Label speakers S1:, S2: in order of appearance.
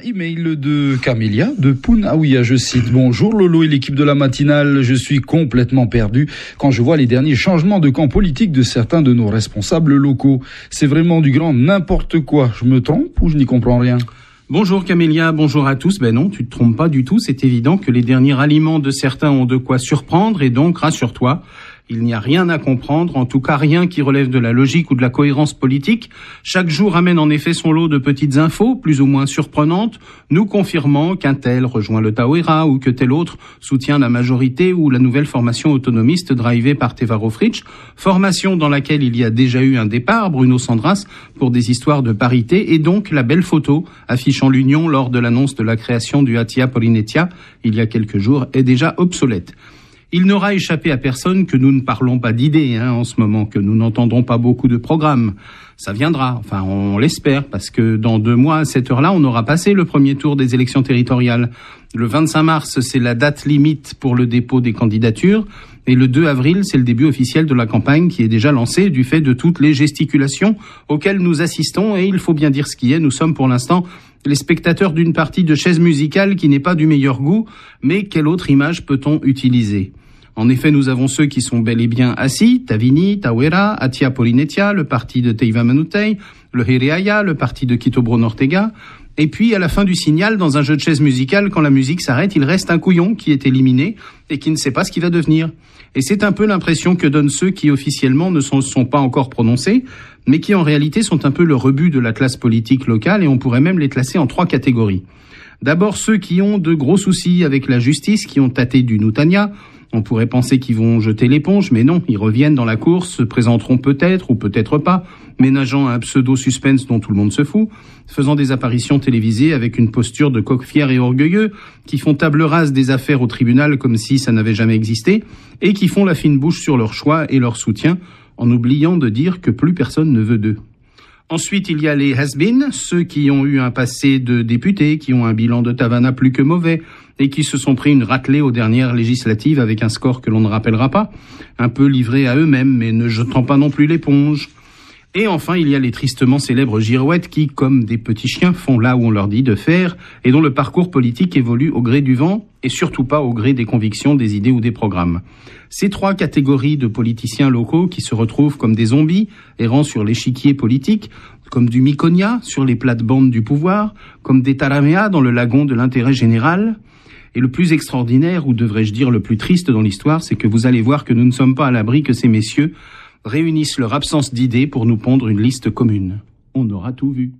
S1: Email de Camélia de Pounaouia, je cite: bonjour Lolo et l'équipe de la matinale, je suis complètement perdu quand je vois les derniers changements de camp politique de certains de nos responsables locaux. C'est vraiment du grand n'importe quoi. Je me trompe ou je n'y comprends rien?
S2: Bonjour Camélia, bonjour à tous. Ben non, tu te trompes pas du tout. C'est évident que les derniers ralliements de certains ont de quoi surprendre et donc, rassure-toi, il n'y a rien à comprendre, en tout cas rien qui relève de la logique ou de la cohérence politique. Chaque jour amène en effet son lot de petites infos, plus ou moins surprenantes, nous confirmant qu'un tel rejoint le Tauera ou que tel autre soutient la majorité ou la nouvelle formation autonomiste drivée par Teva Rohfritsch, formation dans laquelle il y a déjà eu un départ, Bruno Sandras, pour des histoires de parité, et donc la belle photo affichant l'union lors de l'annonce de la création du Hatia Polinetia il y a quelques jours est déjà obsolète. Il n'aura échappé à personne que nous ne parlons pas d'idées en ce moment, que nous n'entendons pas beaucoup de programmes. Ça viendra, enfin on l'espère, parce que dans 2 mois à cette heure-là, on aura passé le premier tour des élections territoriales. Le 25 mars, c'est la date limite pour le dépôt des candidatures, et le 2 avril, c'est le début officiel de la campagne qui est déjà lancée du fait de toutes les gesticulations auxquelles nous assistons, et il faut bien dire ce qui est, nous sommes pour l'instant les spectateurs d'une partie de chaise musicale qui n'est pas du meilleur goût, mais quelle autre image peut-on utiliser ? En effet, nous avons ceux qui sont bel et bien assis, Tavini, Tauera, Hatia Polinetia, le parti de Teiva Manutei, le Hereaya, le parti de Quito Bruno Ortega. Et puis, à la fin du signal, dans un jeu de chaise musicale, quand la musique s'arrête, il reste un couillon qui est éliminé et qui ne sait pas ce qu'il va devenir. Et c'est un peu l'impression que donnent ceux qui officiellement ne sont pas encore prononcés, mais qui en réalité sont un peu le rebut de la classe politique locale, et on pourrait même les classer en 3 catégories. D'abord, ceux qui ont de gros soucis avec la justice, qui ont tâté du Nutania. On pourrait penser qu'ils vont jeter l'éponge, mais non, ils reviennent dans la course, se présenteront peut-être ou peut-être pas, ménageant un pseudo-suspense dont tout le monde se fout, faisant des apparitions télévisées avec une posture de coq fier et orgueilleux, qui font table rase des affaires au tribunal comme si ça n'avait jamais existé, et qui font la fine bouche sur leur choix et leur soutien, en oubliant de dire que plus personne ne veut d'eux. Ensuite, il y a les has-been, ceux qui ont eu un passé de députés, qui ont un bilan de Tavana plus que mauvais, et qui se sont pris une raclée aux dernières législatives avec un score que l'on ne rappellera pas, un peu livrés à eux-mêmes, mais ne jetant pas non plus l'éponge. Et enfin, il y a les tristement célèbres girouettes qui, comme des petits chiens, font là où on leur dit de faire, et dont le parcours politique évolue au gré du vent, et surtout pas au gré des convictions, des idées ou des programmes. Ces 3 catégories de politiciens locaux qui se retrouvent comme des zombies, errant sur l'échiquier politique, comme du Miconia sur les plates-bandes du pouvoir, comme des Taramea dans le lagon de l'intérêt général. Et le plus extraordinaire, ou devrais-je dire le plus triste dans l'histoire, c'est que vous allez voir que nous ne sommes pas à l'abri que ces messieurs réunissent leur absence d'idées pour nous pondre une liste commune. On aura tout vu.